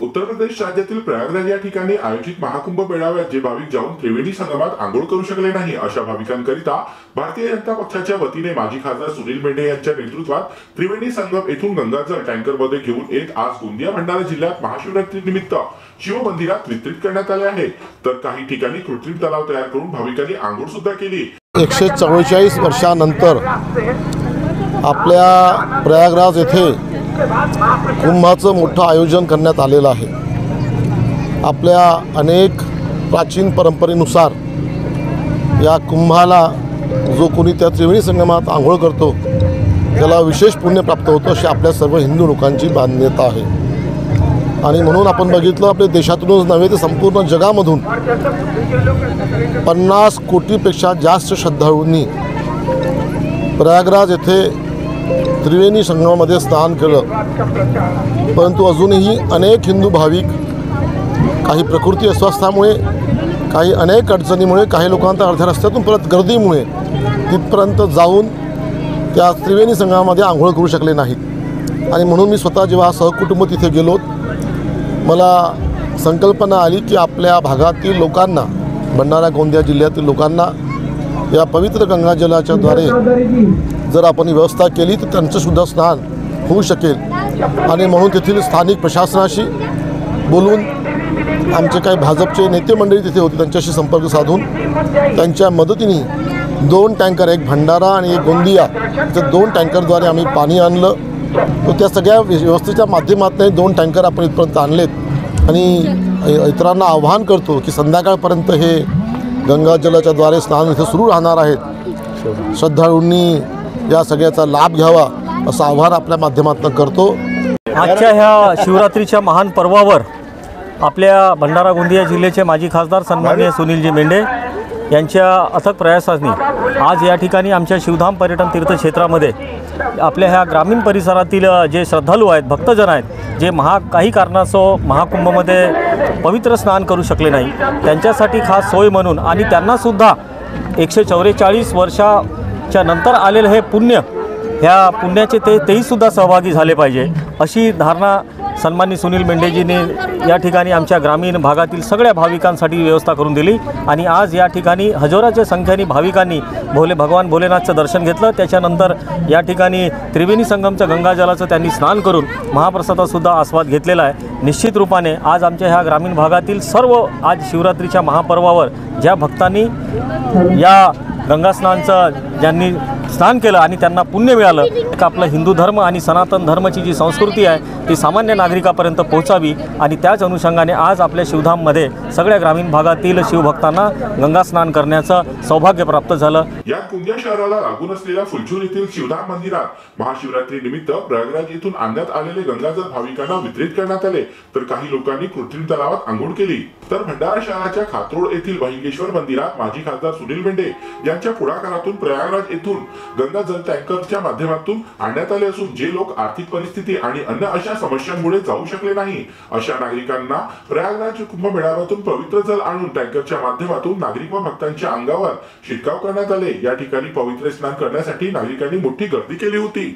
उत्तर प्रदेश राज्यातील प्रयागराज या ठिकाणी आयोजित महाकुंभ मेळाव्यात जे भाविक जाऊन त्रिवेणी संगमात आंघोळ करू शकले नाही अशा भाविकांकरिता भारतीय जनता पक्षाच्या वतीने माजी खासदार सुनील मेंढे यांच्या नेतृत्वात त्रिवेणी संगम येथून गंगाजल टँकरमध्ये घेऊन येत आज गोंदिया भंडारा जिल्ह्यात महाशिवरात्री निमित्त शिव मंदिरात वितरित करण्यात आले आहे। तर काही ठिकाणी कृत्रिम तलाव तयार करून भाविकांनी आंघोळ सुद्धा केली। 144 वर्षानंतर आपल्या प्रयागराज येथे कुंभाचं मोठं आयोजन करण्यात आलेलं आहे। आपल्या अनेक प्राचीन परंपरेनुसार या कुंभाला जो कोणी त्या त्रिवेणी संगमात आंघोळ करतो त्याला विशेष पुण्य प्राप्त होतं अशी आपल्या सर्व हिंदू लोकांची मान्यता आहे। आणि म्हणून आपण बघितलं आपल्या देशातूनच नव्हे तर संपूर्ण जगामधून 50 कोटीपेक्षा जास्त श्रद्धाळूंनी प्रयागराज येथे त्रिवेणी संगमामध्ये स्नान केलं। परंतु अजूनही अनेक हिंदू भाविक काही प्रकृती अस्वास्थामुळे, काही अनेक अडचणीमुळे, काही लोकांना अर्ध्या रस्त्यातून परत गर्दीमुळे तिथपर्यंत जाऊन त्या त्रिवेणी संगमामध्ये आंघोळ करू शकले नाहीत। आणि म्हणून मी स्वतः जेव्हा सहकुटुंब तिथे गेलो, मला संकल्पना आली की आपल्या भागातील लोकांना, भंडारा गोंदिया जिल्ह्यातील लोकांना या पवित्र गंगाजलाच्या द्वारे जर आपण व्यवस्था केली तर त्यांचंसुद्धा स्नान होऊ शकेल। आणि म्हणून तेथील स्थानिक प्रशासनाशी बोलून आमचे काही भाजपचे नेते मंडळी तिथे होते, त्यांच्याशी संपर्क साधून त्यांच्या मदतीने 2 टँकर, एक भंडारा आणि एक गोंदिया, त्या 2 टँकरद्वारे आम्ही पाणी आणलं। तर त्या सगळ्या व्यवस्थेच्या माध्यमातून 2 टँकर आपण इथपर्यंत आणलेत। आणि इतरांना आव्हान करतो की संध्याकाळपर्यंत हे गंगाजलाच्या द्वारे स्नान इथे सुरू राहणार आहेत। श्रद्धाळूंनी या सगळ्याचा लाभ घ्यावा असं आव्हान आपल्या माध्यमातून करतो। आजच्या ह्या शिवरात्रीच्या महान पर्वावर आपल्या भंडारा गोंदिया जिल्ह्याचे माजी खासदार सन्माननीय सुनीलजी मेंढे यांच्या अथक प्रयासांनी आज या ठिकाणी आमच्या शिवधाम पर्यटन तीर्थक्षेत्रामध्ये आपल्या ह्या ग्रामीण परिसरातील जे श्रद्धाळू आहेत, भक्तजन आहेत, जे काही कारणास्तव महाकुंभमध्ये पवित्र स्नान करू शकले नाही, त्यांच्यासाठी खास सोय म्हणून आणि त्यांनासुद्धा 144 वर्षाच्या नंतर आलेलं हे पुण्य, ह्या पुण्याचे तेहीसुद्धा सहभागी झाले पाहिजे अशी धारणा सन्माननीय सुनील मेंढेजींनी या ठिकाणी आमच्या ग्रामीण भागातील सगळ्या भाविकांसाठी व्यवस्था करून दिली। आणि आज या ठिकाणी हजारोच्या संख्येने भाविकांनी भगवान भोलेनाथचं दर्शन घेतलं। त्याच्यानंतर या ठिकाणी त्रिवेणी संगमचं गंगाजलाचं त्यांनी स्नान करून महाप्रसादासुद्धा आस्वाद घेतलेला आहे। निश्चित रूपाने आज आमच्या ह्या ग्रामीण भागातील सर्व आज शिवरात्रीच्या महापर्वावर ज्या भक्तांनी या गंगास्नानचं ज्यांनी स्नान केलं आणि त्यांना पुण्य मिळालं, तर आपलं हिंदू धर्म आणि सनातन धर्माची जी संस्कृती आहे ती सामान्य नागरिकापर्यंत पोहोचावी। आणि त्याच अनुषंगाने आज आपल्या शिवधाममध्ये सगळ्या ग्रामीण भागातील शिवभक्तांना गंगास्नान करण्याचं सौभाग्य प्राप्त झालं। या गोंदिया शहराला लागून असलेल्या फुलचूर येथील शिवधाम मंदिरात महाशिवरात्री निमित्त प्रयागराज येथून आणण्यात आलेले गंगाजल भाविकांना वितरित करण्यात आले। तर काही लोकांनी कृत्रिम तलावात आंघोळ केली। तर भंडारा शहराच्या खातरोड येथील वहिंगेश्वर मंदिरात माजी खासदार सुनील मेंढे यांच्या पुढाकारातून प्रयागराज येथून गंगाजल टँकरच्या माध्यमातून आणण्यात आले असून जे लोक आर्थिक परिस्थिती आणि अन्य अशा समस्यांमुळे जाऊ शकले नाही अशा नागरिकांना प्रयागराज कुंभ मेळाव्यातून पवित्र जल आणून टँकरच्या माध्यमातून नागरिक व भक्तांच्या अंगावर शिरकाव करण्यात आले। या ठिकाणी पवित्र स्नान करण्यासाठी नागरिकांनी मोठी गर्दी केली होती।